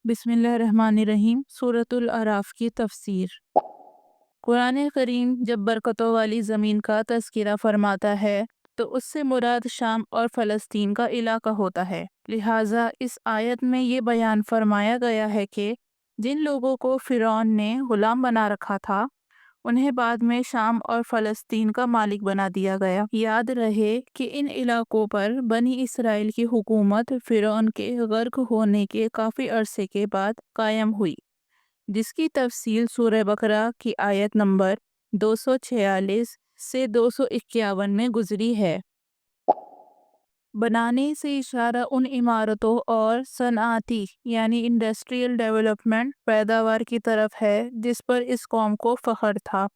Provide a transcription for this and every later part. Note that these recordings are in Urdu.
بسم اللہ الرحمن الرحیم۔ سورۃ الاعراف کی تفسیر۔ قرآن کریم جب برکتوں والی زمین کا تذکرہ فرماتا ہے تو اس سے مراد شام اور فلسطین کا علاقہ ہوتا ہے۔ لہٰذا اس آیت میں یہ بیان فرمایا گیا ہے کہ جن لوگوں کو فرعون نے غلام بنا رکھا تھا انہیں بعد میں شام اور فلسطین کا مالک بنا دیا گیا۔ یاد رہے کہ ان علاقوں پر بنی اسرائیل کی حکومت فرعون کے غرق ہونے کے کافی عرصے کے بعد قائم ہوئی، جس کی تفصیل سورہ بقرہ کی آیت نمبر 246 سے 251 میں گزری ہے۔ بنانے سے اشارہ ان عمارتوں اور صنعتی یعنی انڈسٹریل ڈیولپمنٹ پیداوار کی طرف ہے جس پر اس قوم کو فخر تھا،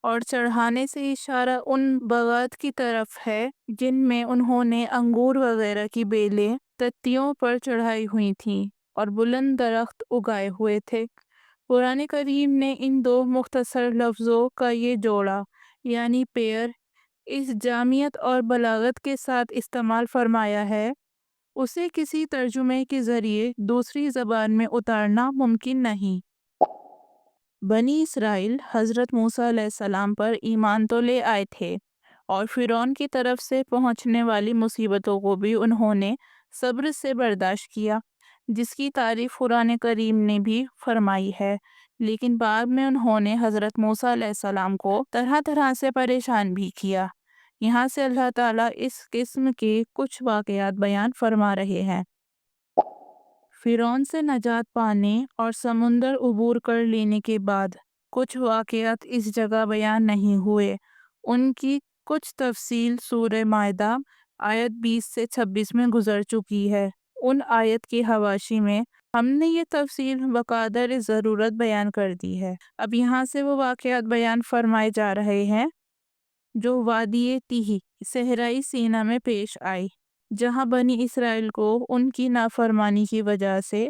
اور چڑھانے سے اشارہ ان باغات کی طرف ہے جن میں انہوں نے انگور وغیرہ کی بیلیں تتیوں پر چڑھائی ہوئی تھیں اور بلند درخت اگائے ہوئے تھے۔ قرآن کریم نے ان دو مختصر لفظوں کا یہ جوڑا یعنی پیر اس جامعیت اور بلاغت کے ساتھ استعمال فرمایا ہے، اسے کسی ترجمے کے ذریعے دوسری زبان میں اتارنا ممکن نہیں۔ بنی اسرائیل حضرت موسیٰ علیہ السلام پر ایمان تو لے آئے تھے اور فرعون کی طرف سے پہنچنے والی مصیبتوں کو بھی انہوں نے صبر سے برداشت کیا، جس کی تعریف قرآن کریم نے بھی فرمائی ہے، لیکن بعد میں انہوں نے حضرت موسیٰ علیہ السلام کو طرح طرح سے پریشان بھی کیا۔ یہاں سے اللہ تعالیٰ اس قسم کے کچھ واقعات بیان فرما رہے ہیں۔ فرعون سے نجات پانے اور سمندر عبور کر لینے کے بعد کچھ واقعات اس جگہ بیان نہیں ہوئے، ان کی کچھ تفصیل سورہ مائدہ آیت 20 سے 26 میں گزر چکی ہے۔ ان آیت کے حواشی میں ہم نے یہ تفصیل بقدر ضرورت بیان کر دی ہے۔ اب یہاں سے وہ واقعات بیان فرمائے جا رہے ہیں جو وادی تیہی صحرائی سینا میں پیش آئی، جہاں بنی اسرائیل کو ان کی نافرمانی کی وجہ سے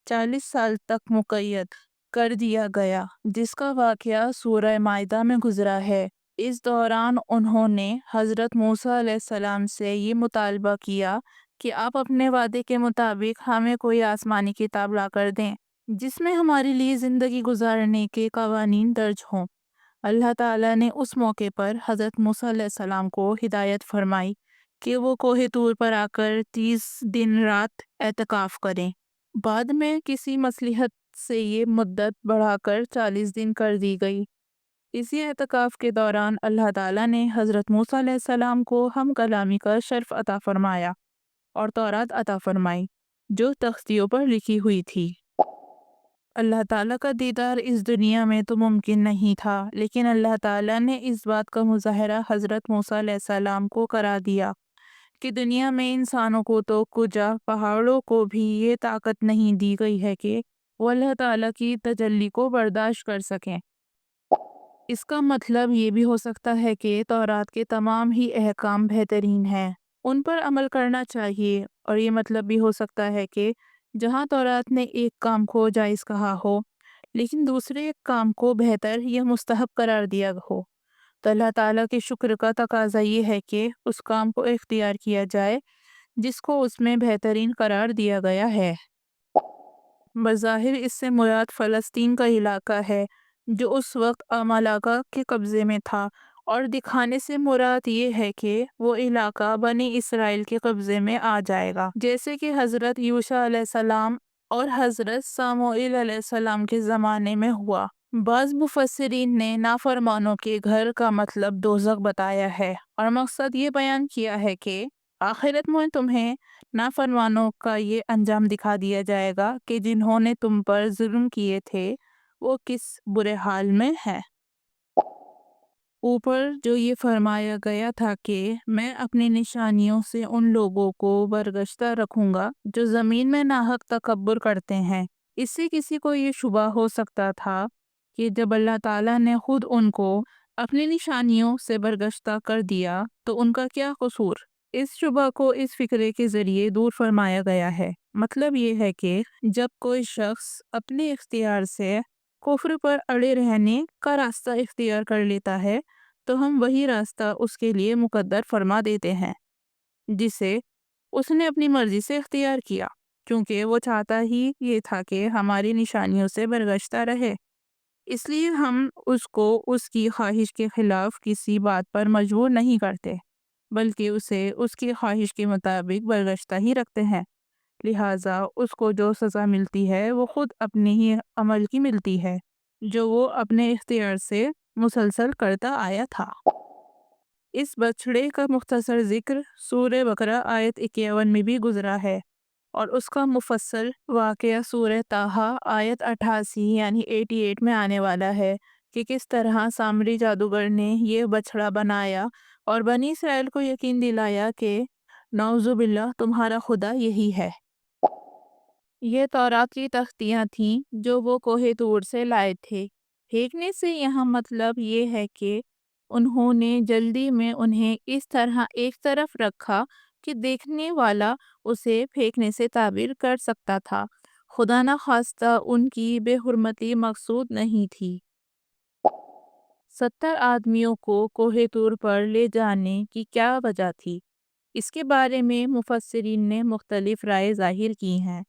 40 سال تک مقید کر دیا گیا، جس کا واقعہ سورہ مائدہ میں گزرا ہے۔ اس دوران انہوں نے حضرت موسیٰ علیہ السلام سے یہ مطالبہ کیا کہ آپ اپنے وعدے کے مطابق ہمیں کوئی آسمانی کتاب لا کر دیں جس میں ہمارے لیے زندگی گزارنے کے قوانین درج ہوں۔ اللہ تعالیٰ نے اس موقع پر حضرت موسیٰ علیہ السلام کو ہدایت فرمائی کہ وہ کوہ طور پر آ کر 30 دن رات اعتکاف کریں۔ بعد میں کسی مصلحت سے یہ مدت بڑھا کر 40 دن کر دی گئی۔ اسی اعتکاف کے دوران اللہ تعالیٰ نے حضرت موسیٰ علیہ السلام کو ہم کلامی کا شرف عطا فرمایا اور تورات عطا فرمائی جو تختیوں پر لکھی ہوئی تھی۔ اللہ تعالیٰ کا دیدار اس دنیا میں تو ممکن نہیں تھا، لیکن اللہ تعالیٰ نے اس بات کا مظاہرہ حضرت موسیٰ علیہ السلام کو کرا دیا کہ دنیا میں انسانوں کو تو کجا پہاڑوں کو بھی یہ طاقت نہیں دی گئی ہے کہ وہ اللہ تعالیٰ کی تجلی کو برداشت کر سکیں۔ اس کا مطلب یہ بھی ہو سکتا ہے کہ تورات کے تمام ہی احکام بہترین ہیں، ان پر عمل کرنا چاہیے، اور یہ مطلب بھی ہو سکتا ہے کہ جہاں تورات نے ایک کام کو جائز کہا ہو لیکن دوسرے ایک کام کو بہتر یا مستحب قرار دیا ہو، تو اللہ تعالیٰ کے شکر کا تقاضا یہ ہے کہ اس کام کو اختیار کیا جائے جس کو اس میں بہترین قرار دیا گیا ہے۔ بظاہر اس سے مراد فلسطین کا علاقہ ہے جو اس وقت عمالقہ کے قبضے میں تھا، اور دکھانے سے مراد یہ ہے کہ وہ علاقہ بنی اسرائیل کے قبضے میں آ جائے گا، جیسے کہ حضرت یوشع علیہ السلام اور حضرت سموئیل علیہ السلام کے زمانے میں ہوا۔ بعض مفسرین نے نافرمانوں کے گھر کا مطلب دوزخ بتایا ہے اور مقصد یہ بیان کیا ہے کہ آخرت میں تمہیں نافرمانوں کا یہ انجام دکھا دیا جائے گا کہ جنہوں نے تم پر ظلم کیے تھے وہ کس برے حال میں ہیں۔ اوپر جو یہ فرمایا گیا تھا کہ میں اپنی نشانیوں سے ان لوگوں کو برگشتہ رکھوں گا جو زمین میں ناحق تکبر کرتے ہیں، اس سے کسی کو یہ شبہ ہو سکتا تھا کہ جب اللہ تعالیٰ نے خود ان کو اپنی نشانیوں سے برگشتہ کر دیا تو ان کا کیا قصور۔ اس شبہ کو اس فقرے کے ذریعے دور فرمایا گیا ہے۔ مطلب یہ ہے کہ جب کوئی شخص اپنے اختیار سے کفر پر اڑے رہنے کا راستہ اختیار کر لیتا ہے تو ہم وہی راستہ اس کے لیے مقدر فرما دیتے ہیں جسے اس نے اپنی مرضی سے اختیار کیا، کیونکہ وہ چاہتا ہی یہ تھا کہ ہماری نشانیوں سے برگشتہ رہے۔ اس لیے ہم اس کو اس کی خواہش کے خلاف کسی بات پر مجبور نہیں کرتے، بلکہ اسے اس کی خواہش کے مطابق برگشتہ ہی رکھتے ہیں۔ لہٰذا اس کو جو سزا ملتی ہے وہ خود اپنے ہی عمل کی ملتی ہے، جو وہ اپنے اختیار سے مسلسل کرتا آیا تھا۔ اس بچڑے کا مختصر ذکر سورہ بقرہ آیت 51 میں بھی گزرا ہے، اور اس کا مفصل واقعہ سورہ طٰہٰ آیت 88 یعنی 88 میں آنے والا ہے کہ کس طرح سامری جادوگر نے یہ بچڑا بنایا اور بنی اسرائیل کو یقین دلایا کہ نعوذ باللہ تمہارا خدا یہی ہے۔ یہ تورات کی تختیاں تھیں جو وہ کوہ طور سے لائے تھے۔ پھینکنے سے یہاں مطلب یہ ہے کہ انہوں نے جلدی میں انہیں اس طرح ایک طرف رکھا کہ دیکھنے والا اسے پھینکنے سے تعبیر کر سکتا تھا۔ خدا نخواستہ ان کی بے حرمتی مقصود نہیں تھی۔ 70 آدمیوں کو کوہ طور پر لے جانے کی کیا وجہ تھی؟ اس کے بارے میں مفسرین نے مختلف رائے ظاہر کی ہیں۔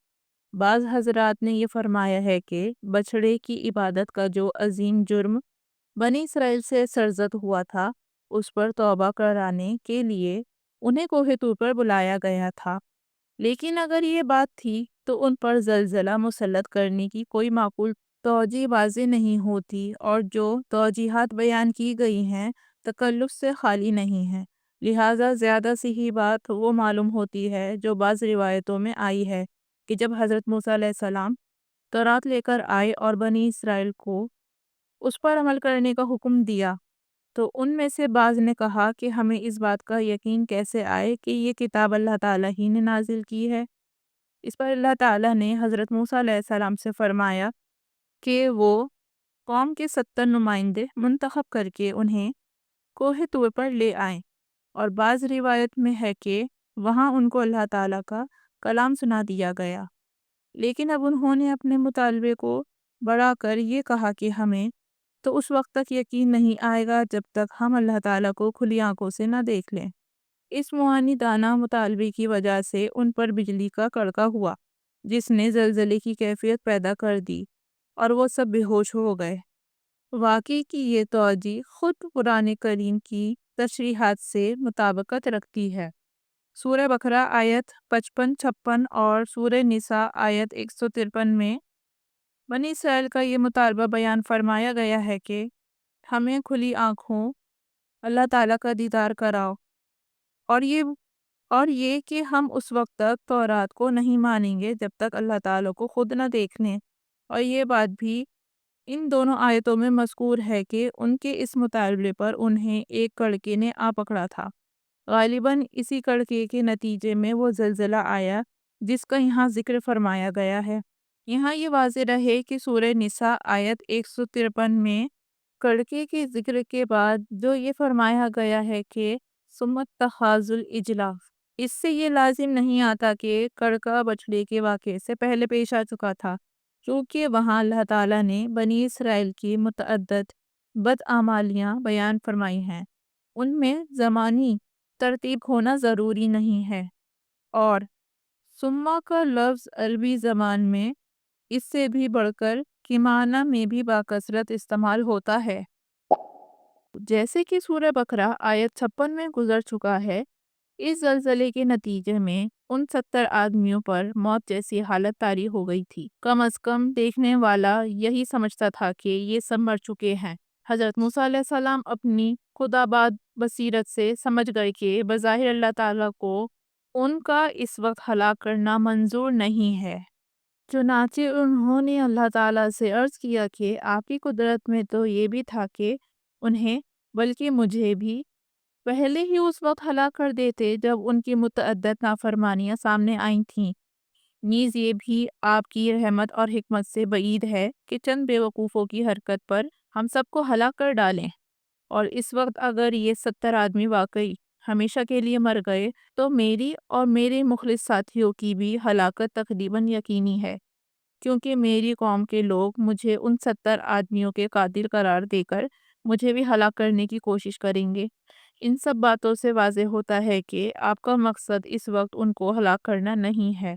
بعض حضرات نے یہ فرمایا ہے کہ بچھڑے کی عبادت کا جو عظیم جرم بنی اسرائیل سے سرزد ہوا تھا، اس پر توبہ کرانے کے لیے انہیں کوہ طور پر بلایا گیا تھا۔ لیکن اگر یہ بات تھی تو ان پر زلزلہ مسلط کرنے کی کوئی معقول توجہ واضح نہیں ہوتی، اور جو توجیہات بیان کی گئی ہیں تکلف سے خالی نہیں ہیں۔ لہٰذا زیادہ صحیح بات وہ معلوم ہوتی ہے جو بعض روایتوں میں آئی ہے کہ جب حضرت موسیٰ علیہ السلام تورات لے کر آئے اور بنی اسرائیل کو اس پر عمل کرنے کا حکم دیا، تو ان میں سے بعض نے کہا کہ ہمیں اس بات کا یقین کیسے آئے کہ یہ کتاب اللہ تعالیٰ ہی نے نازل کی ہے؟ اس پر اللہ تعالیٰ نے حضرت موسیٰ علیہ السلام سے فرمایا کہ وہ قوم کے 70 نمائندے منتخب کر کے انہیں کوہ طور پر لے آئیں، اور بعض روایت میں ہے کہ وہاں ان کو اللہ تعالیٰ کا کلام سنا دیا گیا۔ لیکن اب انہوں نے اپنے مطالبے کو بڑھا کر یہ کہا کہ ہمیں تو اس وقت تک یقین نہیں آئے گا جب تک ہم اللہ تعالیٰ کو کھلی آنکھوں سے نہ دیکھ لیں۔ اس معاندانہ مطالبے کی وجہ سے ان پر بجلی کا کڑکا ہوا جس نے زلزلے کی کیفیت پیدا کر دی، اور وہ سب بے ہوش ہو گئے۔ واقعے کی یہ توجہ خود قرآن کریم کی تشریحات سے مطابقت رکھتی ہے۔ سورہ بقرہ آیت 55-56 اور سورہ نساء آیت 153 میں بنی اسرائیل کا یہ مطالبہ بیان فرمایا گیا ہے کہ ہمیں کھلی آنکھوں اللہ تعالیٰ کا دیدار کراؤ، اور یہ کہ ہم اس وقت تک تورات کو نہیں مانیں گے جب تک اللہ تعالیٰ کو خود نہ دیکھ لیں۔ اور یہ بات بھی ان دونوں آیتوں میں مذکور ہے کہ ان کے اس مطالبے پر انہیں ایک کڑکے نے آ پکڑا تھا۔ غالباً اسی کڑکے کے نتیجے میں وہ زلزلہ آیا جس کا یہاں ذکر فرمایا گیا ہے۔ یہاں یہ واضح رہے کہ سورہ نساء آیت 153 میں کڑکے کے ذکر کے بعد جو یہ فرمایا گیا ہے کہ ثم اتخذوا العجل، اس سے یہ لازم نہیں آتا کہ کڑکا بچھڑے کے واقعے سے پہلے پیش آ چکا تھا، کیونکہ وہاں اللہ تعالیٰ نے بنی اسرائیل کی متعدد بدعمالیاں بیان فرمائی ہیں۔ ان میں زمانی ترتیب ہونا ضروری نہیں ہے، اور ثم کا لفظ عربی زبان میں اس سے بھی بڑھ کر کے معنی میں بھی باکثرت استعمال ہوتا ہے۔ جیسے کہ سورہ بقرہ آیت 56 میں گزر چکا ہے، اس زلزلے کے نتیجے میں ان 70 آدمیوں پر موت جیسی حالت طاری ہو گئی تھی۔ کم از کم دیکھنے والا یہی سمجھتا تھا کہ یہ سب مر چکے ہیں۔ حضرت موسیٰ علیہ السلام اپنی خودآباد بصیرت سے سمجھ گئے کہ بظاہر اللہ تعالیٰ کو ان کا اس وقت ہلاک کرنا منظور نہیں ہے۔ چنانچہ انہوں نے اللہ تعالیٰ سے عرض کیا کہ آپ کی قدرت میں تو یہ بھی تھا کہ انہیں بلکہ مجھے بھی پہلے ہی اس وقت ہلاک کر دیتے جب ان کی متعدد نافرمانیاں سامنے آئی تھیں۔ نیز یہ بھی آپ کی رحمت اور حکمت سے بعید ہے کہ چند بے وقوفوں کی حرکت پر ہم سب کو ہلاک کر ڈالیں، اور اس وقت اگر یہ 70 آدمی واقعی ہمیشہ کے لیے مر گئے تو میری اور میرے مخلص ساتھیوں کی بھی ہلاکت تقریباً یقینی ہے، کیونکہ میری قوم کے لوگ مجھے ان 70 آدمیوں کے قاتل قرار دے کر مجھے بھی ہلاک کرنے کی کوشش کریں گے۔ ان سب باتوں سے واضح ہوتا ہے کہ آپ کا مقصد اس وقت ان کو ہلاک کرنا نہیں ہے،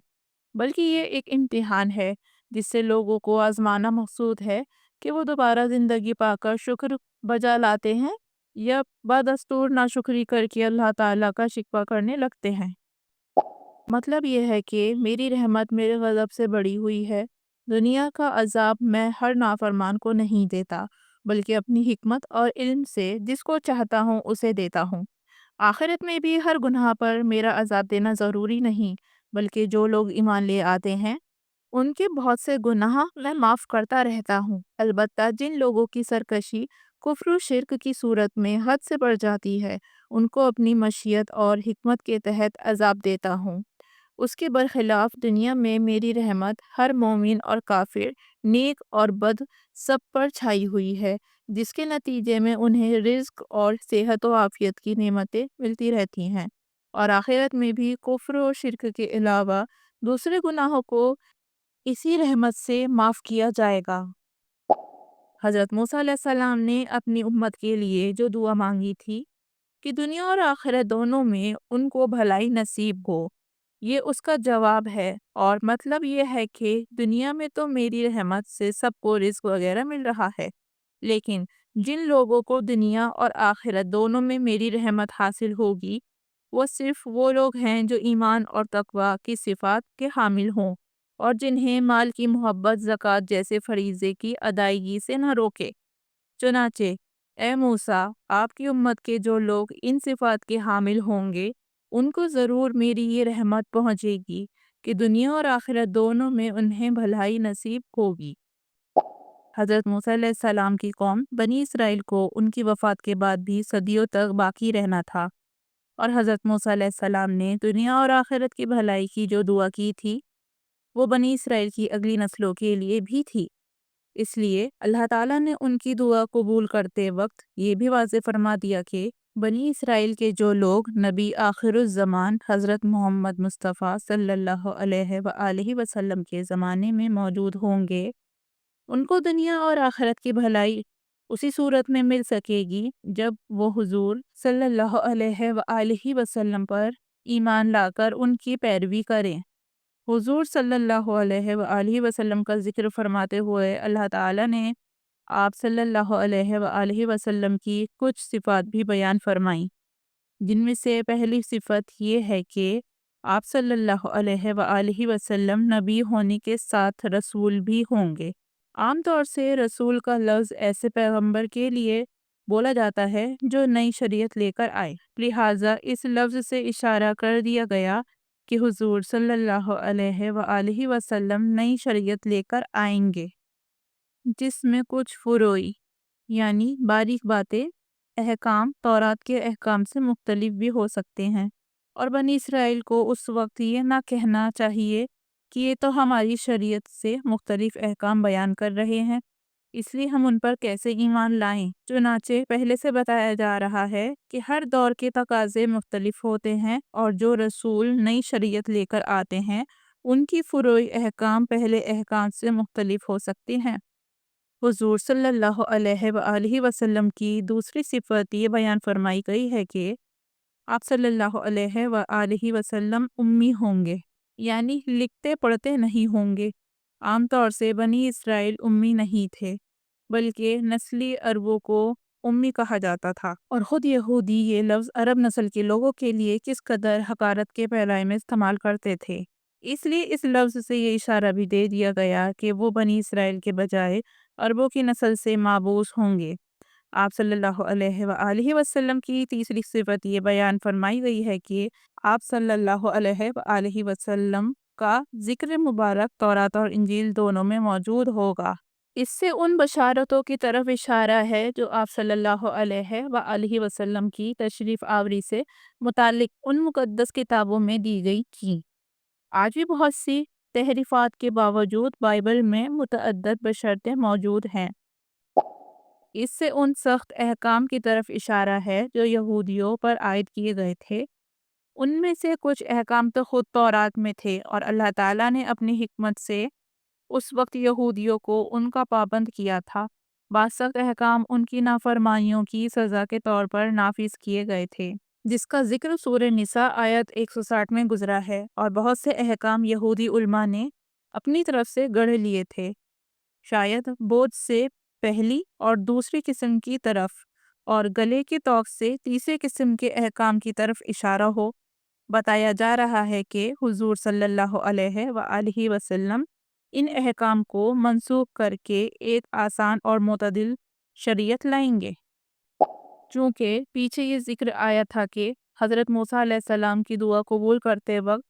بلکہ یہ ایک امتحان ہے جس سے لوگوں کو آزمانا مقصود ہے کہ وہ دوبارہ زندگی پا کر شکر بجا لاتے ہیں یا بدستور ناشکری کر کے اللہ تعالیٰ کا شکوہ کرنے لگتے ہیں۔ مطلب یہ ہے کہ میری رحمت میرے غضب سے بڑی ہوئی ہے۔ دنیا کا عذاب میں ہر نافرمان کو نہیں دیتا، بلکہ اپنی حکمت اور علم سے جس کو چاہتا ہوں اسے دیتا ہوں۔ آخرت میں بھی ہر گناہ پر میرا عذاب دینا ضروری نہیں، بلکہ جو لوگ ایمان لے آتے ہیں ان کے بہت سے گناہ میں معاف کرتا رہتا ہوں۔ البتہ جن لوگوں کی سرکشی کفر و شرک کی صورت میں حد سے بڑھ جاتی ہے ان کو اپنی مشیت اور حکمت کے تحت عذاب دیتا ہوں۔ اس کے برخلاف دنیا میں میری رحمت ہر مومن اور کافر، نیک اور بد سب پر چھائی ہوئی ہے، جس کے نتیجے میں انہیں رزق اور صحت و عافیت کی نعمتیں ملتی رہتی ہیں، اور آخرت میں بھی کفر و شرک کے علاوہ دوسرے گناہوں کو اسی رحمت سے معاف کیا جائے گا۔ حضرت موسیٰ علیہ السلام نے اپنی امت کے لیے جو دعا مانگی تھی کہ دنیا اور آخرت دونوں میں ان کو بھلائی نصیب ہو، یہ اس کا جواب ہے، اور مطلب یہ ہے کہ دنیا میں تو میری رحمت سے سب کو رزق وغیرہ مل رہا ہے، لیکن جن لوگوں کو دنیا اور آخرت دونوں میں میری رحمت حاصل ہوگی وہ صرف وہ لوگ ہیں جو ایمان اور تقوی کی صفات کے حامل ہوں اور جنہیں مال کی محبت زکوٰۃ جیسے فریضے کی ادائیگی سے نہ روکے۔ چنانچہ اے موسیٰ، آپ کی امت کے جو لوگ ان صفات کے حامل ہوں گے ان کو ضرور میری یہ رحمت پہنچے گی کہ دنیا اور آخرت دونوں میں انہیں بھلائی نصیب ہوگی۔ حضرت موسیٰ علیہ السلام کی قوم بنی اسرائیل کو ان کی وفات کے بعد بھی صدیوں تک باقی رہنا تھا، اور حضرت موسیٰ علیہ السلام نے دنیا اور آخرت کی بھلائی کی جو دعا کی تھی وہ بنی اسرائیل کی اگلی نسلوں کے لیے بھی تھی۔ اس لیے اللہ تعالیٰ نے ان کی دعا قبول کرتے وقت یہ بھی واضح فرما دیا کہ بنی اسرائیل کے جو لوگ نبی آخر الزمان حضرت محمد مصطفیٰ صلی اللہ علیہ وآلہ وسلم کے زمانے میں موجود ہوں گے ان کو دنیا اور آخرت کی بھلائی اسی صورت میں مل سکے گی جب وہ حضور صلی اللہ علیہ وآلہ وسلم پر ایمان لا کر ان کی پیروی کریں۔ حضور صلی اللہ علیہ وآلہ وسلم کا ذکر فرماتے ہوئے اللہ تعالیٰ نے آپ صلی اللہ علیہ وآلہ وسلم کی کچھ صفات بھی بیان فرمائیں، جن میں سے پہلی صفت یہ ہے کہ آپ صلی اللہ علیہ وآلہ وسلم نبی ہونے کے ساتھ رسول بھی ہوں گے۔ عام طور سے رسول کا لفظ ایسے پیغمبر کے لیے بولا جاتا ہے جو نئی شریعت لے کر آئے، لہٰذا اس لفظ سے اشارہ کر دیا گیا کہ حضور صلی اللہ علیہ وآلہ وسلم نئی شریعت لے کر آئیں گے، جس میں کچھ فروعی یعنی باریک باتیں احکام تورات کے احکام سے مختلف بھی ہو سکتے ہیں، اور بنی اسرائیل کو اس وقت یہ نہ کہنا چاہیے کہ یہ تو ہماری شریعت سے مختلف احکام بیان کر رہے ہیں، اس لیے ہم ان پر کیسے ایمان لائیں۔ چنانچہ پہلے سے بتایا جا رہا ہے کہ ہر دور کے تقاضے مختلف ہوتے ہیں، اور جو رسول نئی شریعت لے کر آتے ہیں ان کی فروعی احکام پہلے احکام سے مختلف ہو سکتے ہیں۔ حضور صلی اللہ علیہ وآلہ وسلم کی دوسری صفت یہ بیان فرمائی گئی ہے کہ آپ صلی اللہ علیہ وآلہ وسلم امی ہوں گے، یعنی لکھتے پڑھتے نہیں ہوں گے۔ عام طور سے بنی اسرائیل امی نہیں تھے، بلکہ نسلی عربوں کو امی کہا جاتا تھا، اور خود یہودی یہ لفظ عرب نسل کے لوگوں کے لیے کس قدر حقارت کے پیمانے میں استعمال کرتے تھے، اس لیے اس لفظ سے یہ اشارہ بھی دے دیا گیا کہ وہ بنی اسرائیل کے بجائے عربوں کی نسل سے مابعوث ہوں گے۔ آپ صلی اللہ علیہ وآلہ وسلم کی تیسری صفت یہ بیان فرمائی گئی ہے کہ آپ صلی اللہ علیہ وآلہ وسلم کا ذکر مبارک تورات اور انجیل دونوں میں موجود ہوگا۔ اس سے ان بشارتوں کی طرف اشارہ ہے جو آپ صلی اللہ علیہ وآلہ وسلم کی تشریف آوری سے متعلق ان مقدس کتابوں میں دی گئی تھیں۔ آج بھی بہت سی تحریفات کے باوجود بائبل میں متعدد بشارتیں موجود ہیں۔ اس سے ان سخت احکام کی طرف اشارہ ہے جو یہودیوں پر عائد کیے گئے تھے۔ ان میں سے کچھ احکام تو خود تورات میں تھے، اور اللہ تعالیٰ نے اپنی حکمت سے اس وقت یہودیوں کو ان کا پابند کیا تھا۔ بعض سخت احکام ان کی نافرمانیوں کی سزا کے طور پر نافذ کیے گئے تھے، جس کا ذکر سورہ نساء آیت 160 میں گزرا ہے، اور بہت سے احکام یہودی علماء نے اپنی طرف سے گڑھ لیے تھے۔ شاید بوجھ سے پہلی اور دوسری قسم کی طرف اور گلے کے طوق سے تیسرے قسم کے احکام کی طرف اشارہ ہو۔ بتایا جا رہا ہے کہ حضور صلی اللہ علیہ وآلہ وسلم ان احکام کو منسوخ کر کے ایک آسان اور معتدل شریعت لائیں گے۔ چونکہ پیچھے یہ ذکر آیا تھا کہ حضرت موسیٰ علیہ السلام کی دعا قبول کرتے وقت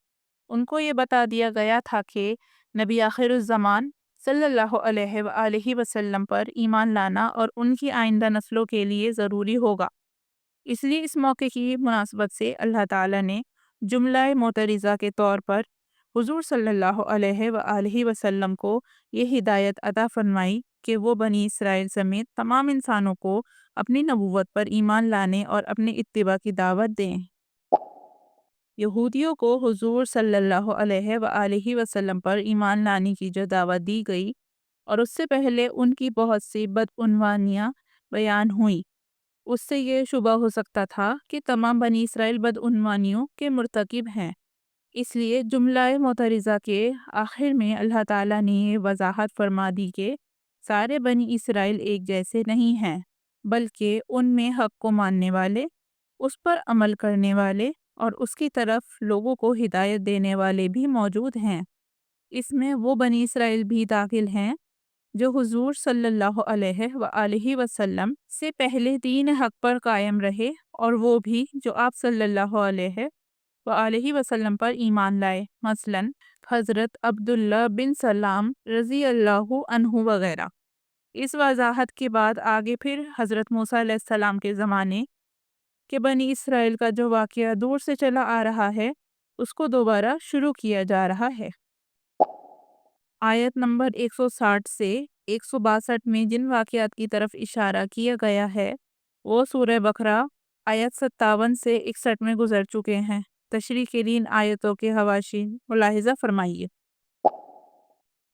ان کو یہ بتا دیا گیا تھا کہ نبی آخر الزمان صلی اللہ علیہ وآلہ وسلم پر ایمان لانا اور ان کی آئندہ نسلوں کے لیے ضروری ہوگا۔ اس لیے اس موقع کی مناسبت سے اللہ تعالیٰ نے جملہ معترضہ کے طور پر حضور صلی اللہ علیہ وآلہ وسلم کو یہ ہدایت عطا فرمائی کہ وہ بنی اسرائیل سمیت تمام انسانوں کو اپنی نبوت پر ایمان لانے اور اپنے اتباع کی دعوت دیں۔ یہودیوں کو حضور صلی اللہ علیہ وآلہ وسلم پر ایمان لانے کی جو دعوت دی گئی اور اس سے پہلے ان کی بہت سی بدعنوانیاں بیان ہوئیں، اس سے یہ شبہ ہو سکتا تھا کہ تمام بنی اسرائیل بدعنوانیوں کے مرتکب ہیں۔ اس لیے جملہ معترضہ کے آخر میں اللہ تعالیٰ نے یہ وضاحت فرما دی کہ سارے بنی اسرائیل ایک جیسے نہیں ہیں، بلکہ ان میں حق کو ماننے والے، اس پر عمل کرنے والے اور اس کی طرف لوگوں کو ہدایت دینے والے بھی موجود ہیں۔ اس میں وہ بنی اسرائیل بھی داخل ہیں جو حضور صلی اللہ علیہ وآلہ وسلم سے پہلے دین حق پر قائم رہے، اور وہ بھی جو آپ صلی اللہ علیہ وآلہ وسلم پر ایمان لائے، مثلا حضرت عبداللہ بن سلام رضی اللہ عنہ وغیرہ۔ اس وضاحت کے بعد آگے پھر حضرت موسیٰ علیہ السلام کے زمانے کہ بنی اسرائیل کا جو واقعہ دور سے چلا آ رہا ہے اس کو دوبارہ شروع کیا جا رہا ہے۔ آیت نمبر 160 سے 162 میں جن واقعات کی طرف اشارہ کیا گیا ہے وہ سورہ بقرہ آیت 57 سے 61 میں گزر چکے ہیں۔ تشریح کے لیے ان آیتوں کے حواشی ملاحظہ فرمائیے۔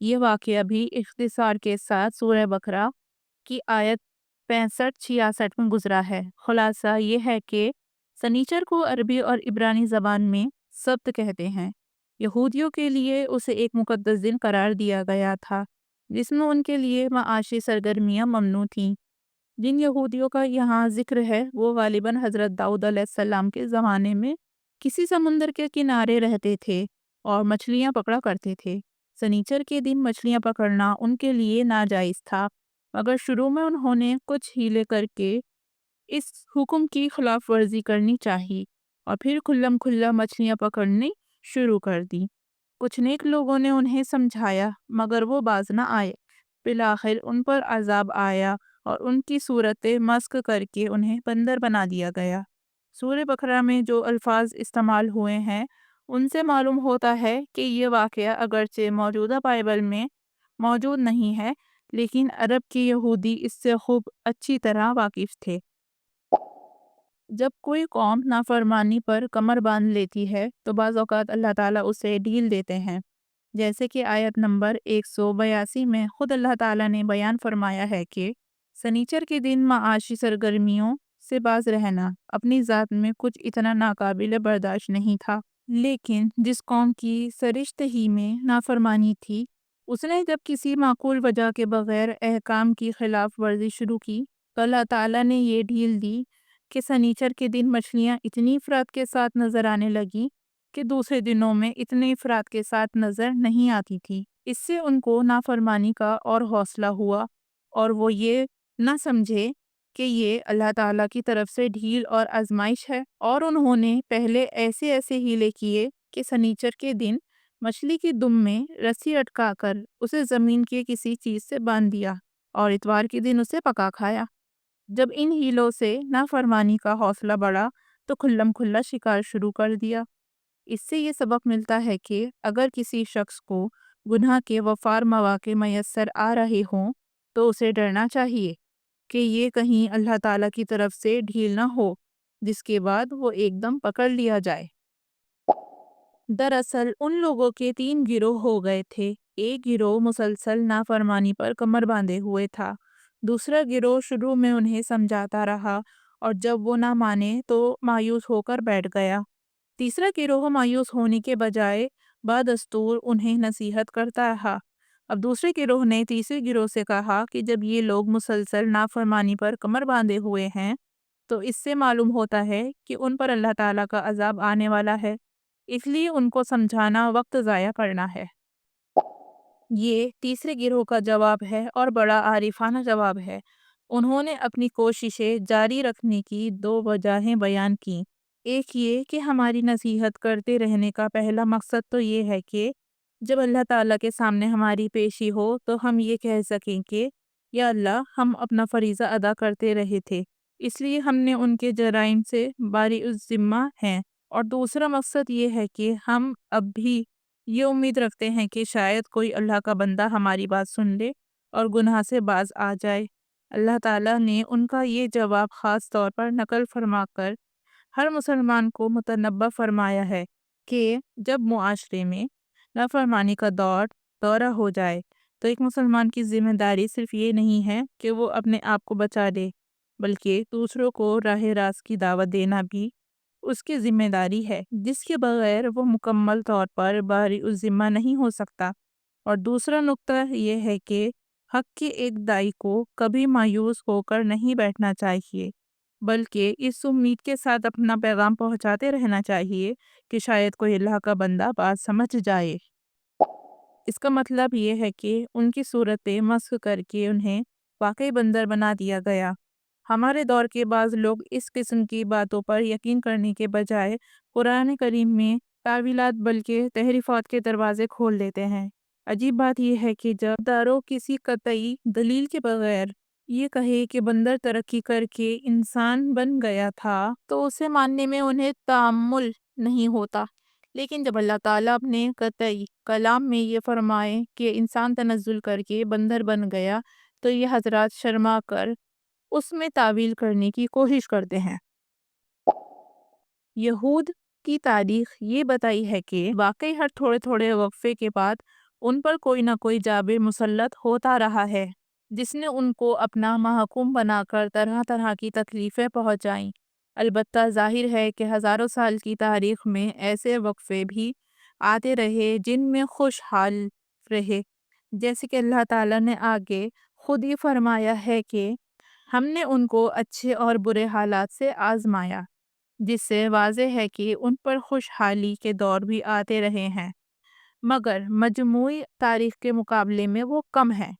یہ واقعہ بھی اختصار کے ساتھ سورہ بقرہ کی آیت 65-66 میں گزرا ہے۔ خلاصہ یہ ہے کہ سنیچر کو عربی اور عبرانی زبان میں سبت کہتے ہیں۔ یہودیوں کے لیے اسے ایک مقدس دن قرار دیا گیا تھا جس میں ان کے لیے معاشی سرگرمیاں ممنوع تھیں۔ جن یہودیوں کا یہاں ذکر ہے وہ غالباً حضرت داؤد علیہ السلام کے زمانے میں کسی سمندر کے کنارے رہتے تھے اور مچھلیاں پکڑا کرتے تھے۔ سنیچر کے دن مچھلیاں پکڑنا ان کے لیے ناجائز تھا، مگر شروع میں انہوں نے کچھ ہیلے کر کے اس حکم کی خلاف ورزی کرنی چاہی اور پھر کھلم کھلا مچھلیاں پکڑنی شروع کر دی۔ کچھ نیک لوگوں نے انہیں سمجھایا مگر وہ باز نہ آئے۔ بالآخر ان پر عذاب آیا اور ان کی صورتیں مسخ کر کے انہیں بندر بنا دیا گیا۔ سورہ بقرہ میں جو الفاظ استعمال ہوئے ہیں ان سے معلوم ہوتا ہے کہ یہ واقعہ اگرچہ موجودہ بائبل میں موجود نہیں ہے، لیکن عرب کے یہودی اس سے خوب اچھی طرح واقف تھے۔ جب کوئی قوم نافرمانی پر کمر باندھ لیتی ہے تو بعض اوقات اللہ تعالیٰ اسے ڈھیل دیتے ہیں، جیسے کہ آیت نمبر 182 میں خود اللہ تعالیٰ نے بیان فرمایا ہے کہ سنیچر کے دن معاشی سرگرمیوں سے باز رہنا اپنی ذات میں کچھ اتنا ناقابل برداشت نہیں تھا، لیکن جس قوم کی سرشت ہی میں نافرمانی تھی اس نے جب کسی معقول وجہ کے بغیر احکام کی خلاف ورزی شروع کی تو اللہ تعالیٰ نے یہ ڈھیل دی کہ سنیچر کے دن مچھلیاں اتنی افراد کے ساتھ نظر آنے لگی کہ دوسرے دنوں میں اتنے افراد کے ساتھ نظر نہیں آتی تھی۔ اس سے ان کو نافرمانی کا اور حوصلہ ہوا اور وہ یہ نہ سمجھے کہ یہ اللہ تعالیٰ کی طرف سے ڈھیل اور آزمائش ہے، اور انہوں نے پہلے ایسے ہیلے کیے کہ سنیچر کے دن مچھلی کی دم میں رسی اٹکا کر اسے زمین کے کسی چیز سے باندھ دیا اور اتوار کے دن اسے پکا کھایا۔ جب ان ہیلوں سے نافرمانی کا حوصلہ بڑھا تو کھلم کھلا شکار شروع کر دیا۔ اس سے یہ سبق ملتا ہے کہ اگر کسی شخص کو گناہ کے وفار مواقع میسر آ رہے ہوں تو اسے ڈرنا چاہیے کہ یہ کہیں اللہ تعالیٰ کی طرف سے ڈھیل نہ ہو جس کے بعد وہ ایک دم پکڑ لیا جائے۔ دراصل ان لوگوں کے 3 گروہ ہو گئے تھے۔ ایک گروہ مسلسل نافرمانی پر کمر باندھے ہوئے تھا، دوسرا گروہ شروع میں انہیں سمجھاتا رہا اور جب وہ نہ مانے تو مایوس ہو کر بیٹھ گیا۔ تیسرا گروہ مایوس ہونے کے بجائے بدستور انہیں نصیحت کرتا رہا۔ اب دوسرے گروہ نے تیسرے گروہ سے کہا کہ جب یہ لوگ مسلسل نافرمانی پر کمر باندھے ہوئے ہیں تو اس سے معلوم ہوتا ہے کہ ان پر اللہ تعالیٰ کا عذاب آنے والا ہے، اس لیے ان کو سمجھانا وقت ضائع کرنا ہے۔ یہ تیسرے گروہ کا جواب ہے اور بڑا عارفانہ جواب ہے۔ انہوں نے اپنی کوششیں جاری رکھنے کی دو وجہیں بیان کیں۔ ایک یہ کہ ہماری نصیحت کرتے رہنے کا پہلا مقصد تو یہ ہے کہ جب اللہ تعالیٰ کے سامنے ہماری پیشی ہو تو ہم یہ کہہ سکیں کہ یا اللہ، ہم اپنا فریضہ ادا کرتے رہے تھے، اس لیے ہم نے ان کے جرائم سے باری الذمہ ہیں۔ اور دوسرا مقصد یہ ہے کہ ہم اب بھی یہ امید رکھتے ہیں کہ شاید کوئی اللہ کا بندہ ہماری بات سن لے اور گناہ سے باز آ جائے۔ اللہ تعالیٰ نے ان کا یہ جواب خاص طور پر نقل فرما کر ہر مسلمان کو متنبہ فرمایا ہے کہ جب معاشرے میں نافرمانی کا دورہ ہو جائے تو ایک مسلمان کی ذمہ داری صرف یہ نہیں ہے کہ وہ اپنے آپ کو بچا لے، بلکہ دوسروں کو راہ راست کی دعوت دینا بھی اس کی ذمہ داری ہے، جس کے بغیر وہ مکمل طور پر باری الذمہ نہیں ہو سکتا۔ اور دوسرا نقطہ یہ ہے کہ حق کے ایک داعی کو کبھی مایوس ہو کر نہیں بیٹھنا چاہیے، بلکہ اس امید کے ساتھ اپنا پیغام پہنچاتے رہنا چاہیے کہ شاید کوئی اللہ کا بندہ بات سمجھ جائے۔ اس کا مطلب یہ ہے کہ ان کی صورتیں مسخ کر کے انہیں واقعی بندر بنا دیا گیا۔ ہمارے دور کے بعض لوگ اس قسم کی باتوں پر یقین کرنے کے بجائے قرآن کریم میں تعویلات بلکہ تحریفات کے دروازے کھول دیتے ہیں۔ عجیب بات یہ ہے کہ جب دارو کسی قطعی دلیل کے بغیر یہ کہے کہ بندر ترقی کر کے انسان بن گیا تھا تو اسے ماننے میں انہیں تأمل نہیں ہوتا، لیکن جب اللہ تعالیٰ اپنے قطعی کلام میں یہ فرمائے کہ انسان تنزل کر کے بندر بن گیا تو یہ حضرات شرما کر اس میں تعویل کرنے کی کوشش کرتے ہیں۔ یہود کی تاریخ یہ بتائی ہے کہ واقعی ہر تھوڑے تھوڑے وقفے کے بعد ان پر کوئی نہ کوئی جابر مسلط ہوتا رہا ہے جس نے ان کو اپنا محکوم بنا کر طرح طرح کی تکلیفیں پہنچائیں۔ البتہ ظاہر ہے کہ ہزاروں سال کی تاریخ میں ایسے وقفے بھی آتے رہے جن میں خوشحال رہے، جیسے کہ اللہ تعالیٰ نے آگے خود ہی فرمایا ہے کہ ہم نے ان کو اچھے اور برے حالات سے آزمایا، جس سے واضح ہے کہ ان پر خوشحالی کے دور بھی آتے رہے ہیں، مگر مجموعی تاریخ کے مقابلے میں وہ کم ہے۔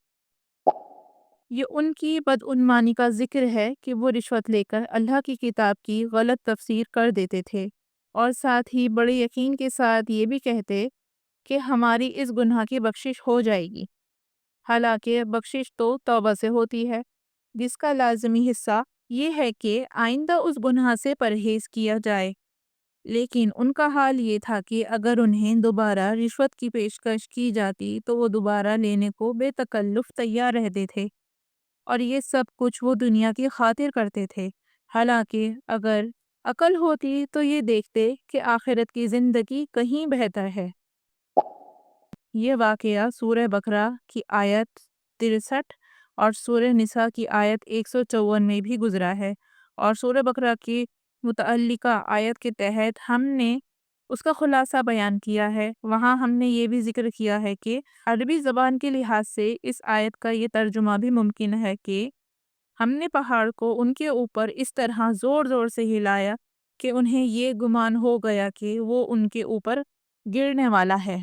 یہ ان کی بدعنوانی کا ذکر ہے کہ وہ رشوت لے کر اللہ کی کتاب کی غلط تفسیر کر دیتے تھے، اور ساتھ ہی بڑے یقین کے ساتھ یہ بھی کہتے کہ ہماری اس گناہ کی بخشش ہو جائے گی، حالانکہ بخشش تو توبہ سے ہوتی ہے، جس کا لازمی حصہ یہ ہے کہ آئندہ اس گناہ سے پرہیز کیا جائے۔ لیکن ان کا حال یہ تھا کہ اگر انہیں دوبارہ رشوت کی پیشکش کی جاتی تو وہ دوبارہ لینے کو بے تکلف تیار رہتے تھے، اور یہ سب کچھ وہ دنیا کی خاطر کرتے تھے، حالانکہ اگر عقل ہوتی تو یہ دیکھتے کہ آخرت کی زندگی کہیں بہتر ہے۔ یہ واقعہ سورہ بقرہ کی آیت 63 اور سورہ نساء کی آیت 154 میں بھی گزرا ہے، اور سورہ بقرہ کی متعلقہ آیت کے تحت ہم نے اس کا خلاصہ بیان کیا ہے۔ وہاں ہم نے یہ بھی ذکر کیا ہے کہ عربی زبان کے لحاظ سے اس آیت کا یہ ترجمہ بھی ممکن ہے کہ ہم نے پہاڑ کو ان کے اوپر اس طرح زور زور سے ہلایا کہ انہیں یہ گمان ہو گیا کہ وہ ان کے اوپر گرنے والا ہے۔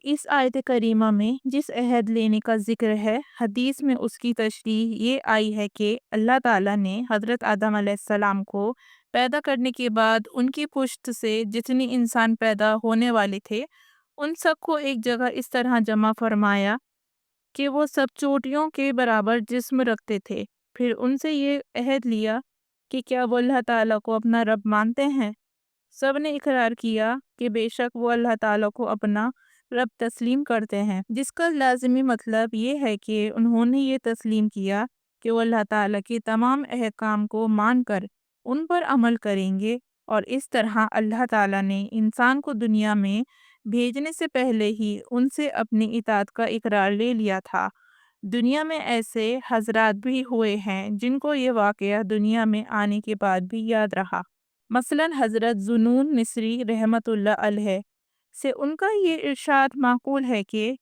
اس آیت کریمہ میں جس عہد لینے کا ذکر ہے، حدیث میں اس کی تشریح یہ آئی ہے کہ اللہ تعالیٰ نے حضرت آدم علیہ السلام کو پیدا کرنے کے بعد ان کی پشت سے جتنے انسان پیدا ہونے والے تھے ان سب کو ایک جگہ اس طرح جمع فرمایا کہ وہ سب چوٹیوں کے برابر جسم رکھتے تھے۔ پھر ان سے یہ عہد لیا کہ کیا وہ اللہ تعالیٰ کو اپنا رب مانتے ہیں؟ سب نے اقرار کیا کہ بے شک وہ اللہ تعالیٰ کو اپنا رب تسلیم کرتے ہیں، جس کا لازمی مطلب یہ ہے کہ انہوں نے یہ تسلیم کیا کہ وہ اللہ تعالیٰ کے تمام احکام کو مان کر ان پر عمل کریں گے، اور اس طرح اللہ تعالیٰ نے انسان کو دنیا میں بھیجنے سے پہلے ہی ان سے اپنی اطاعت کا اقرار لے لیا تھا۔ دنیا میں ایسے حضرات بھی ہوئے ہیں جن کو یہ واقعہ دنیا میں آنے کے بعد بھی یاد رہا۔ مثلاً حضرت ذوالنون مصری رحمۃ اللہ علیہ سے ان کا یہ ارشاد معقول ہے کہ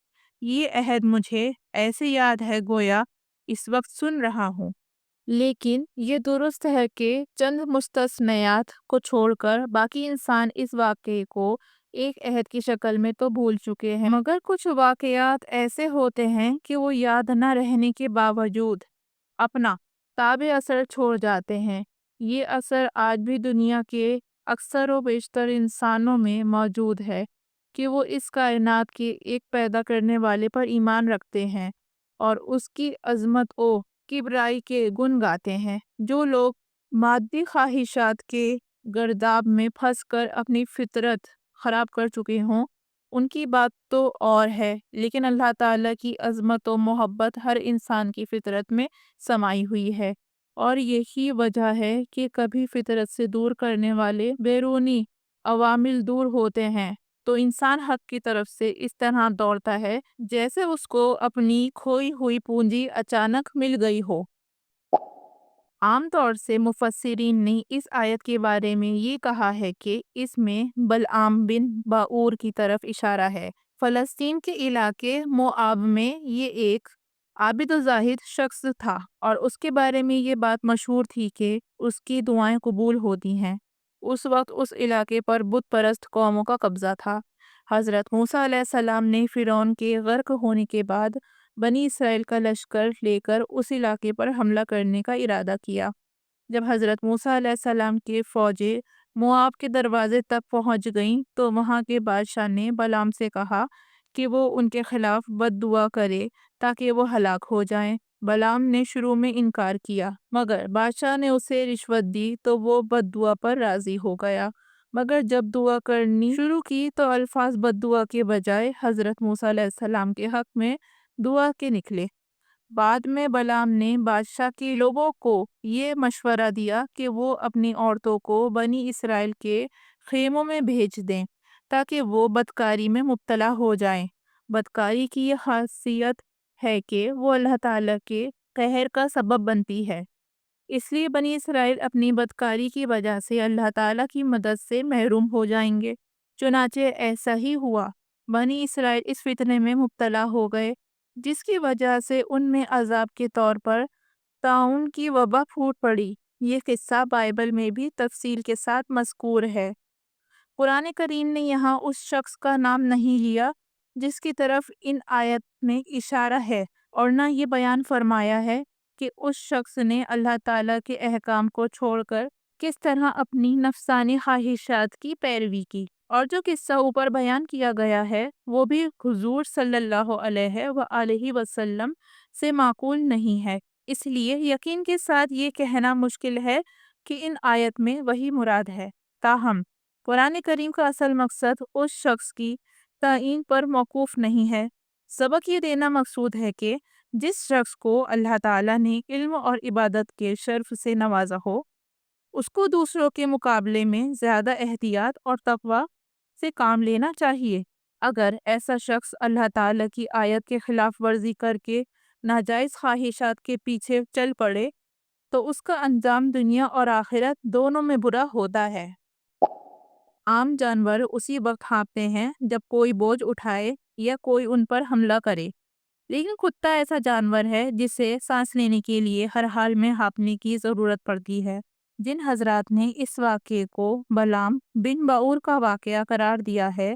یہ عہد مجھے ایسے یاد ہے گویا اس وقت سن رہا ہوں۔ لیکن یہ درست ہے کہ چند مستثنیات کو چھوڑ کر باقی انسان اس واقعے کو ایک عہد کی شکل میں تو بھول چکے ہیں، مگر کچھ واقعات ایسے ہوتے ہیں کہ وہ یاد نہ رہنے کے باوجود اپنا تاب اثر چھوڑ جاتے ہیں۔ یہ اثر آج بھی دنیا کے اکثر و بیشتر انسانوں میں موجود ہے کہ وہ اس کائنات کے ایک پیدا کرنے والے پر ایمان رکھتے ہیں اور اس کی عظمت و کبریائی کے گن گاتے ہیں۔ جو لوگ مادی خواہشات کے گرداب میں پھنس کر اپنی فطرت خراب کر چکے ہوں ان کی بات تو اور ہے، لیکن اللہ تعالیٰ کی عظمت و محبت ہر انسان کی فطرت میں سمائی ہوئی ہے، اور یہی وجہ ہے کہ کبھی فطرت سے دور کرنے والے بیرونی عوامل دور ہوتے ہیں تو انسان حق کی طرف سے اس طرح دوڑتا ہے جیسے اس کو اپنی کھوئی ہوئی پونجی اچانک مل گئی ہو۔ عام طور سے مفسرین نے اس آیت کے بارے میں یہ کہا ہے کہ اس میں بلعام بن باعور کی طرف اشارہ ہے۔ فلسطین کے علاقے موآب میں یہ ایک عابد و زاہد شخص تھا اور اس کے بارے میں یہ بات مشہور تھی کہ اس کی دعائیں قبول ہوتی ہیں۔ اس وقت اس علاقے پر بت پرست قوموں کا قبضہ تھا۔ حضرت موسیٰ علیہ السلام نے فرعون کے غرق ہونے کے بعد بنی اسرائیل کا لشکر لے کر اس علاقے پر حملہ کرنے کا ارادہ کیا۔ جب حضرت موسیٰ علیہ السلام کے فوجیں موآب کے دروازے تک پہنچ گئیں تو وہاں کے بادشاہ نے بلعام سے کہا کہ وہ ان کے خلاف بد دعا کرے تاکہ وہ ہلاک ہو جائیں۔ بلعام نے شروع میں انکار کیا، مگر بادشاہ نے اسے رشوت دی تو وہ بد دعا پر راضی ہو گیا، مگر جب دعا کرنی شروع کی تو الفاظ بد دعا کے بجائے حضرت موسیٰ علیہ السلام کے حق میں دعا کے نکلے۔ بعد میں بلعام نے بادشاہ کے لوگوں کو یہ مشورہ دیا کہ وہ اپنی عورتوں کو بنی اسرائیل کے خیموں میں بھیج دیں تاکہ وہ بدکاری میں مبتلا ہو جائیں۔ بدکاری کی یہ خاصیت ہے کہ وہ اللہ تعالیٰ کے قہر کا سبب بنتی ہے، اس لیے بنی اسرائیل اپنی بدکاری کی وجہ سے اللہ تعالیٰ کی مدد سے محروم ہو جائیں گے۔ چنانچہ ایسا ہی ہوا، بنی اسرائیل اس فتنے میں مبتلا ہو گئے جس کی وجہ سے ان میں عذاب کے طور پر طاعون کی وبا پھوٹ پڑی۔ یہ قصہ بائبل میں بھی تفصیل کے ساتھ مذکور ہے۔ قرآن کریم نے یہاں اس شخص کا نام نہیں لیا جس کی طرف ان آیت میں اشارہ ہے، اور نہ یہ بیان فرمایا ہے کہ اس شخص نے اللہ تعالیٰ کے احکام کو چھوڑ کر کس طرح اپنی نفسانی خواہشات کی پیروی کی۔ اور جو قصہ اوپر بیان کیا گیا ہے وہ بھی حضور صلی اللہ علیہ وآلہ وسلم سے معقول نہیں ہے، اس لیے یقین کے ساتھ یہ کہنا مشکل ہے کہ ان آیت میں وہی مراد ہے۔ تاہم قرآن کریم کا اصل مقصد اس شخص کی تعیین پر موقوف نہیں ہے۔ سبق یہ دینا مقصود ہے کہ جس شخص کو اللہ تعالیٰ نے علم اور عبادت کے شرف سے نوازا ہو اس کو دوسروں کے مقابلے میں زیادہ احتیاط اور تقوی سے کام لینا چاہیے۔ اگر ایسا شخص اللہ تعالیٰ کی آیت کے خلاف ورزی کر کے ناجائز خواہشات کے پیچھے چل پڑے تو اس کا انجام دنیا اور آخرت دونوں میں برا ہوتا ہے۔ عام جانور اسی وقت ہانپتے ہیں جب کوئی بوجھ اٹھائے یا کوئی ان پر حملہ کرے، لیکن کتا ایسا جانور ہے جسے سانس لینے کے لیے ہر حال میں ہانپنے کی ضرورت پڑتی ہے۔ جن حضرات نے اس واقعے کو بلعام بن باعور کا واقعہ قرار دیا ہے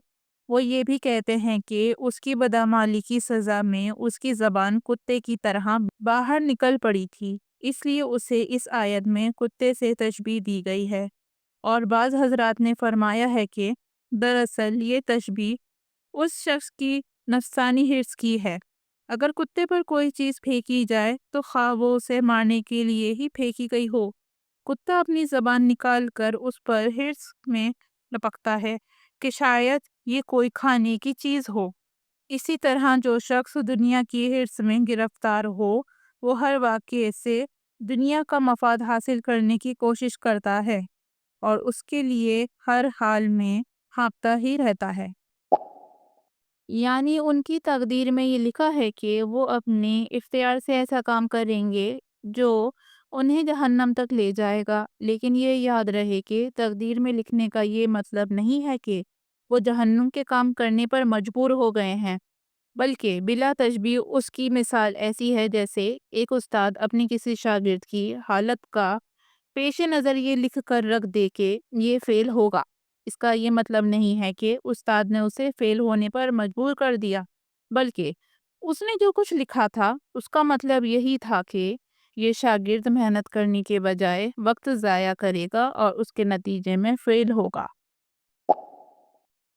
وہ یہ بھی کہتے ہیں کہ اس کی بدعمالی کی سزا میں اس کی زبان کتے کی طرح باہر نکل پڑی تھی، اس لیے اسے اس آیت میں کتے سے تشبیہ دی گئی ہے۔ اور بعض حضرات نے فرمایا ہے کہ دراصل یہ تشبیہ اس شخص کی نفسانی حرص کی ہے۔ اگر کتے پر کوئی چیز پھینکی جائے تو خواہ وہ اسے مارنے کے لیے ہی پھینکی گئی ہو، کتا اپنی زبان نکال کر اس پر حرص میں لپکتا ہے کہ شاید یہ کوئی کھانے کی چیز ہو۔ اسی طرح جو شخص دنیا کی حرص میں گرفتار ہو وہ ہر واقعے سے دنیا کا مفاد حاصل کرنے کی کوشش کرتا ہے اور اس کے لیے ہر حال میں ہانپتا ہی رہتا ہے۔ یعنی ان کی تقدیر میں یہ لکھا ہے کہ وہ اپنے اختیار سے ایسا کام کریں گے جو انہیں جہنم تک لے جائے گا، لیکن یہ یاد رہے کہ تقدیر میں لکھنے کا یہ مطلب نہیں ہے کہ وہ جہنم کے کام کرنے پر مجبور ہو گئے ہیں، بلکہ بلا تشبیہ اس کی مثال ایسی ہے جیسے ایک استاد اپنی کسی شاگرد کی حالت کا پیش نظر یہ لکھ کر رکھ دے کہ یہ فیل ہوگا۔ اس کا یہ مطلب نہیں ہے کہ استاد نے اسے فیل ہونے پر مجبور کر دیا، بلکہ اس نے جو کچھ لکھا تھا اس کا مطلب یہی تھا کہ یہ شاگرد محنت کرنے کے بجائے وقت ضائع کرے گا اور اس کے نتیجے میں فیل ہوگا۔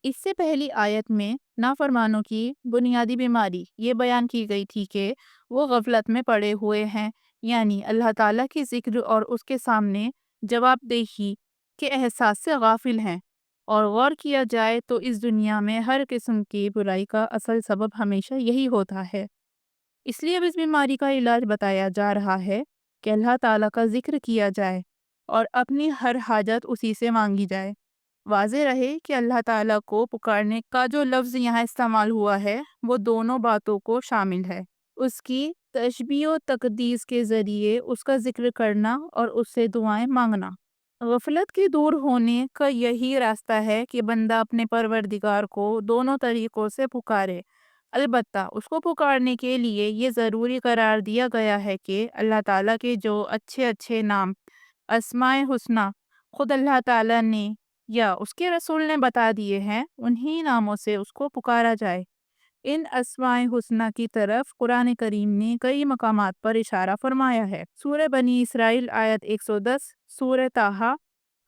اس سے پہلی آیت میں نافرمانوں کی بنیادی بیماری یہ بیان کی گئی تھی کہ وہ غفلت میں پڑے ہوئے ہیں، یعنی اللہ تعالیٰ کی ذکر اور اس کے سامنے جواب دہی کے احساس سے غافل ہیں، اور غور کیا جائے تو اس دنیا میں ہر قسم کی برائی کا اصل سبب ہمیشہ یہی ہوتا ہے۔ اس لیے اب اس بیماری کا علاج بتایا جا رہا ہے کہ اللہ تعالیٰ کا ذکر کیا جائے اور اپنی ہر حاجت اسی سے مانگی جائے۔ واضح رہے کہ اللہ تعالیٰ کو پکارنے کا جو لفظ یہاں استعمال ہوا ہے وہ دونوں باتوں کو شامل ہے، اس کی تشبیہ و تقدیس کے ذریعے اس کا ذکر کرنا اور اس سے دعائیں مانگنا۔ غفلت کے دور ہونے کا یہی راستہ ہے کہ بندہ اپنے پروردگار کو دونوں طریقوں سے پکارے۔ البتہ اس کو پکارنے کے لیے یہ ضروری قرار دیا گیا ہے کہ اللہ تعالیٰ کے جو اچھے اچھے نام اسماء حسنہ خود اللہ تعالیٰ نے یا اس کے رسول نے بتا دیے ہیں، انہی ناموں سے اس کو پکارا جائے۔ ان اسماء حسنہ کی طرف قرآن کریم نے کئی مقامات پر اشارہ فرمایا ہے۔ سورہ بنی اسرائیل آیت 110، سورہ طٰہٰ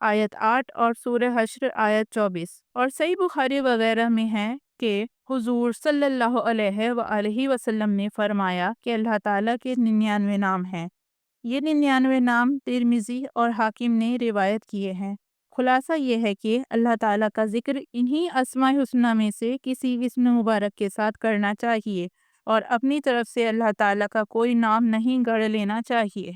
آیت 8 اور سورہ حشر آیت 24، اور صحیح بخاری وغیرہ میں ہے کہ حضور صلی اللہ علیہ وآلہ وسلم نے فرمایا کہ اللہ تعالیٰ کے 99 نام ہیں۔ یہ 99 نام ترمذی اور حاکم نے روایت کیے ہیں۔ خلاصہ یہ ہے کہ اللہ تعالیٰ کا ذکر انہی اسماء حسنہ میں سے کسی اسم مبارک کے ساتھ کرنا چاہیے، اور اپنی طرف سے اللہ تعالیٰ کا کوئی نام نہیں گڑھ لینا چاہیے۔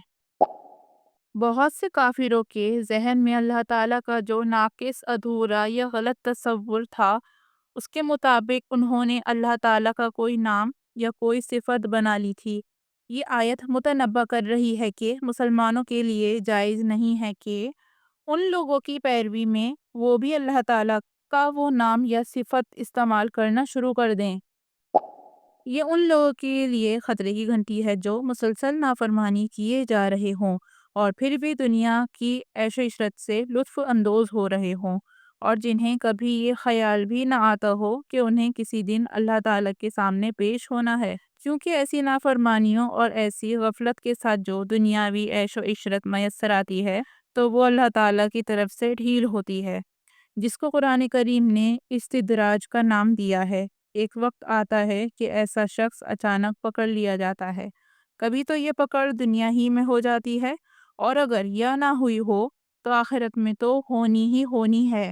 بہت سے کافروں کے ذہن میں اللہ تعالیٰ کا جو ناقص، ادھورا یا غلط تصور تھا، اس کے مطابق انہوں نے اللہ تعالیٰ کا کوئی نام یا کوئی صفت بنا لی تھی۔ یہ آیت متنبہ کر رہی ہے کہ مسلمانوں کے لیے جائز نہیں ہے کہ ان لوگوں کی پیروی میں وہ بھی اللہ تعالیٰ کا وہ نام یا صفت استعمال کرنا شروع کر دیں۔ یہ ان لوگوں کے لیے خطرے کی گھنٹی ہے جو مسلسل نافرمانی کیے جا رہے ہوں اور پھر بھی دنیا کی عیش و عشرت سے لطف اندوز ہو رہے ہوں، اور جنہیں کبھی یہ خیال بھی نہ آتا ہو کہ انہیں کسی دن اللہ تعالیٰ کے سامنے پیش ہونا ہے، کیونکہ ایسی نافرمانیوں اور ایسی غفلت کے ساتھ جو دنیاوی عیش و عشرت میسر آتی ہے تو وہ اللہ تعالیٰ کی طرف سے ڈھیل ہوتی ہے، جس کو قرآن کریم نے استدراج کا نام دیا ہے۔ ایک وقت آتا ہے کہ ایسا شخص اچانک پکڑ لیا جاتا ہے، کبھی تو یہ پکڑ دنیا ہی میں ہو جاتی ہے، اور اگر یہ نہ ہوئی ہو تو آخرت میں تو ہونی ہی ہونی ہے۔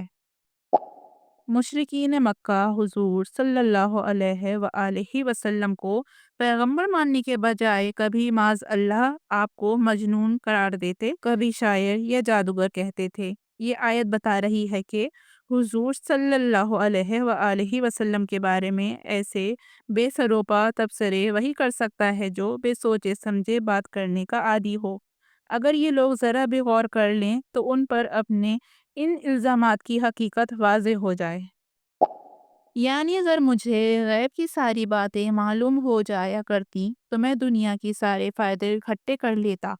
مشرکین مکہ حضور صلی اللہ علیہ وآلہ وسلم کو پیغمبر ماننے کے بجائے کبھی معاذ اللہ آپ کو مجنون قرار دیتے، کبھی شاعر یا جادوگر کہتے تھے۔ یہ آیت بتا رہی ہے کہ حضور صلی اللہ علیہ وآلہ وسلم کے بارے میں ایسے بے سروپا تبصرے وہی کر سکتا ہے جو بے سوچے سمجھے بات کرنے کا عادی ہو۔ اگر یہ لوگ ذرا بھی غور کر لیں تو ان پر اپنے ان الزامات کی حقیقت واضح ہو جائے۔ یعنی اگر مجھے غیب کی ساری باتیں معلوم ہو جایا کرتی تو میں دنیا کی سارے فائدے اکٹھے کر لیتا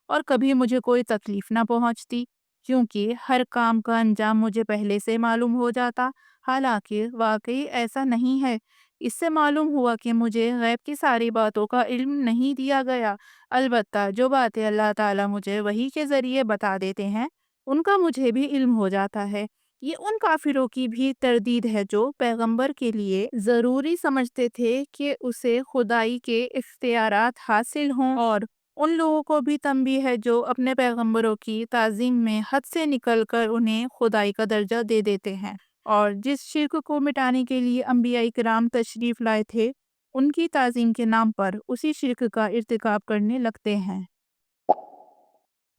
اور کبھی مجھے کوئی تکلیف نہ پہنچتی، کیونکہ ہر کام کا انجام مجھے پہلے سے معلوم ہو جاتا۔ حالانکہ واقعی ایسا نہیں ہے۔ اس سے معلوم ہوا کہ مجھے غیب کی ساری باتوں کا علم نہیں دیا گیا، البتہ جو باتیں اللہ تعالیٰ مجھے وحی کے ذریعے بتا دیتے ہیں ان کا مجھے بھی علم ہو جاتا ہے۔ یہ ان کافروں کی بھی تردید ہے جو پیغمبر کے لیے ضروری سمجھتے تھے کہ اسے خدائی کے اختیارات حاصل ہوں، اور ان لوگوں کو بھی تنبیہ ہے جو اپنے پیغمبروں کی تعظیم میں حد سے نکل کر انہیں خدائی کا درجہ دے دیتے ہیں، اور جس شرک کو مٹانے کے لیے انبیاء کرام تشریف لائے تھے ان کی تعظیم کے نام پر اسی شرک کا ارتکاب کرنے لگتے ہیں۔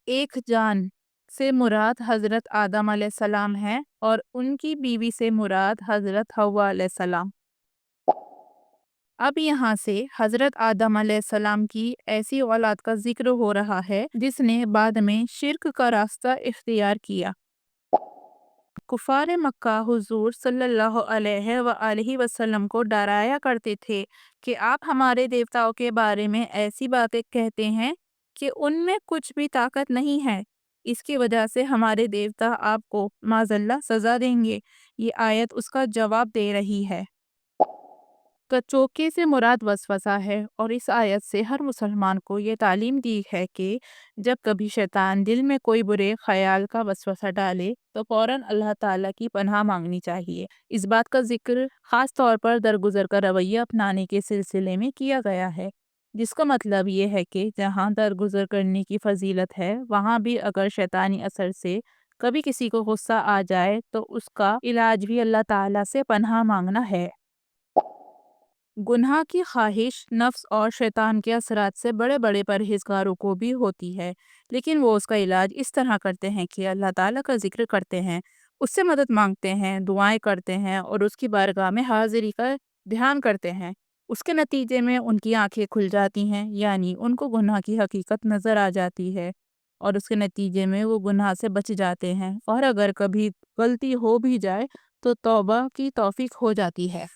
ایک جان سے مراد حضرت آدم علیہ السلام ہے اور ان کی بیوی سے مراد حضرت حوا علیہ السلام۔ اب یہاں سے حضرت آدم علیہ السلام کی ایسی اولاد کا ذکر ہو رہا ہے جس نے بعد میں شرک کا راستہ اختیار کیا۔ کفار مکہ حضور صلی اللہ علیہ وآلہ وسلم کو ڈرایا کرتے تھے کہ آپ ہمارے دیوتاؤں کے بارے میں ایسی باتیں کہتے ہیں کہ ان میں کچھ بھی طاقت نہیں ہے، اس کی وجہ سے ہمارے دیوتا آپ کو معذاللہ سزا دیں گے۔ یہ آیت اس کا جواب دے رہی ہے۔ کچوکے سے مراد وسوسہ ہے، اور اس آیت سے ہر مسلمان کو یہ تعلیم دی ہے کہ جب کبھی شیطان دل میں کوئی برے خیال کا وسوسہ ڈالے تو فوراً اللہ تعالیٰ کی پناہ مانگنی چاہیے۔ اس بات کا ذکر خاص طور پر درگزر کا رویہ اپنانے کے سلسلے میں کیا گیا ہے، جس کا مطلب یہ ہے کہ جہاں درگزر کرنے کی فضیلت ہے وہاں بھی اگر شیطانی اثر سے کبھی کسی کو غصہ آ جائے تو اس کا علاج بھی اللہ تعالیٰ سے پناہ مانگنا ہے۔ گناہ کی خواہش نفس اور شیطان کے اثرات سے بڑے بڑے پرہیزگاروں کو بھی ہوتی ہے، لیکن وہ اس کا علاج اس طرح کرتے ہیں کہ اللہ تعالیٰ کا ذکر کرتے ہیں، اس سے مدد مانگتے ہیں، دعائیں کرتے ہیں اور اس کی بارگاہ میں حاضری کا دھیان کرتے ہیں۔ اس کے نتیجے میں ان کی آنکھیں کھل جاتی ہیں، یعنی ان کو گناہ کی حقیقت نظر آ جاتی ہے، اور اس کے نتیجے میں وہ گناہ سے بچ جاتے ہیں، اور اگر کبھی غلطی ہو بھی جائے تو توبہ کی توفیق ہو جاتی ہے۔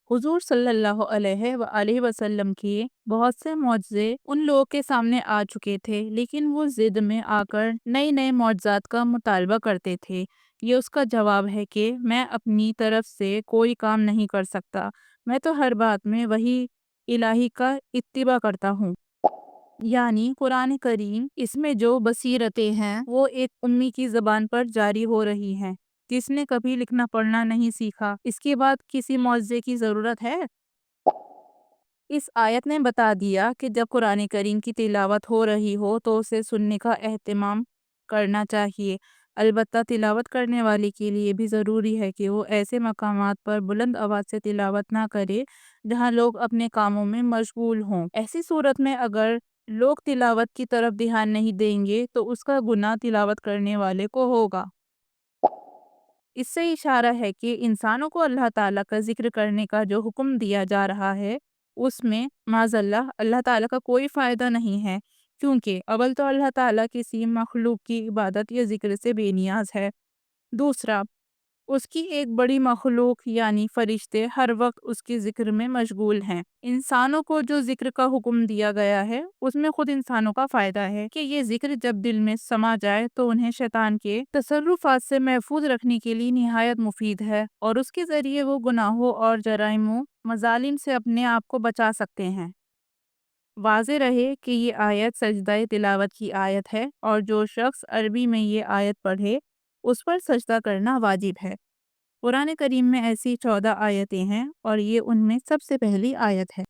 حضور صلی اللہ علیہ وآلہ وسلم کے بہت سے معجزے ان لوگوں کے سامنے آ چکے تھے، لیکن وہ ضد میں آ کر نئے نئے معجزات کا مطالبہ کرتے تھے۔ یہ اس کا جواب ہے کہ میں اپنی طرف سے کوئی کام نہیں کر سکتا، میں تو ہر بات میں وحی الہی کا اتباع کرتا ہوں۔ یعنی قرآن کریم، اس میں جو بصیرتیں ہیں وہ ایک امی کی زبان پر جاری ہو رہی ہیں جس نے کبھی لکھنا پڑھنا نہیں سیکھا۔ اس کے بعد کسی معجزے کی ضرورت ہے؟ اس آیت نے بتا دیا کہ جب قرآن کریم کی تلاوت ہو رہی ہو تو اسے سننے کا اہتمام کرنا چاہیے۔ البتہ تلاوت کرنے والے کے لیے بھی ضروری ہے کہ وہ ایسے مقامات پر بلند آواز سے تلاوت نہ کرے جہاں لوگ اپنے کاموں میں مشغول ہوں۔ ایسی صورت میں اگر لوگ تلاوت کی طرف دھیان نہیں دیں گے تو اس کا گناہ تلاوت کرنے والے کو ہوگا۔ اس سے اشارہ ہے کہ انسانوں کو اللہ تعالیٰ کا ذکر کرنے کا جو حکم دیا جا رہا ہے اس میں معذاللہ اللہ تعالیٰ کا کوئی فائدہ نہیں ہے، کیونکہ اول تو اللہ تعالیٰ کسی مخلوق کی عبادت یا ذکر سے بے نیاز ہے، دوسرا اس کی ایک بڑی مخلوق یعنی فرشتے ہر وقت اس کے ذکر میں مشغول ہیں۔ انسانوں کو جو ذکر کا حکم دیا گیا ہے اس میں خود انسانوں کا فائدہ ہے کہ یہ ذکر جب دل میں سما جائے تو انہیں شیطان کے تصرفات سے محفوظ رکھنے کے لیے نہایت مفید ہے، اور اس کے ذریعے وہ گناہوں اور جرائم و مظالم سے اپنے آپ کو بچا سکتے ہیں۔ واضح رہے کہ یہ آیت سجدہ تلاوت کی آیت ہے، اور جو شخص عربی میں یہ آیت پڑھے اس پر سجدہ کرنا واجب ہے۔ قرآن کریم میں ایسی 14 آیتیں ہیں اور یہ ان میں سب سے پہلی آیت ہے۔